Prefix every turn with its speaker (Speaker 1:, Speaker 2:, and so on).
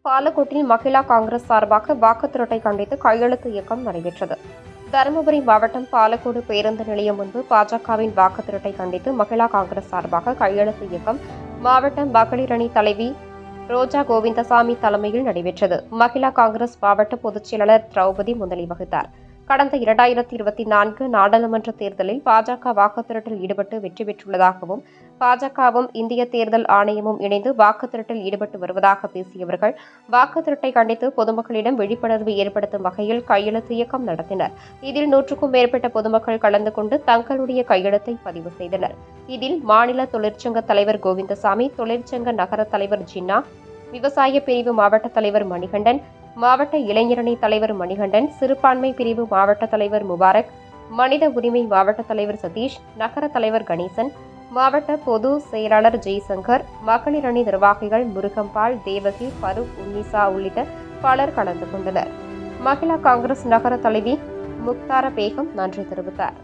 Speaker 1: பாலக்கோட்டில் மகிழா காங்கிரஸ் சார்பாக வாக்குத்திருட்டை கண்டித்து கையெழுத்து இயக்கம் நடைபெற்றது. தருமபுரி மாவட்டம் பாலக்கோடு பேருந்து நிலையம் முன்பு பாஜகவின் வாக்குத்திருட்டை கண்டித்து மகிழா காங்கிரஸ் சார்பாக கையெழுத்து இயக்கம் மாவட்ட மகளிர் அணி தலைவி ரோஜா கோவிந்தசாமி தலைமையில் நடைபெற்றது. மகிழா காங்கிரஸ் மாவட்ட பொதுச் செயலாளர் திரௌபதி முன்னிலை வகித்தார். கடந்த 2024 நாடாளுமன்ற தேர்தலில் பாஜக வாக்குத்திருட்டில் ஈடுபட்டு வெற்றி பெற்றுள்ளதாகவும் பாஜகவும் இந்திய தேர்தல் ஆணையமும் இணைந்து வாக்குத்திருட்டில் ஈடுபட்டு வருவதாக பேசியவர்கள் வாக்குத்திருட்டை கண்டித்து பொதுமக்களிடம் விழிப்புணர்வு ஏற்படுத்தும் வகையில் கையெழுத்து இயக்கம் நடத்தினர். இதில் 100க்கும் மேற்பட்ட பொதுமக்கள் கலந்து கொண்டு தங்களுடைய கையெழுத்தை பதிவு செய்தனர். இதில் மாநில தொழிற்சங்க தலைவர் கோவிந்தசாமி, தொழிற்சங்க நகர தலைவர் ஜின்னா, விவசாய பிரிவு மாவட்ட தலைவர் மணிகண்டன், மாவட்ட இளைஞரணி தலைவர் மணிகண்டன், சிறுபான்மை பிரிவு மாவட்ட தலைவர் முபாரக், மனித உரிமை மாவட்ட தலைவர் சதீஷ், நகர தலைவர் கணேசன், மாவட்ட பொது செயலாளர் ஜெய்சங்கர், மகளிர் அணி நிர்வாகிகள் முருகம்பாள், தேவகி, பருக், உன்னிசா உள்ளிட்ட பலர் கலந்து கொண்டனர். மகிழா காங்கிரஸ் நகர தலைவி முக்தார பேகம் நன்றி தெரிவித்தார்.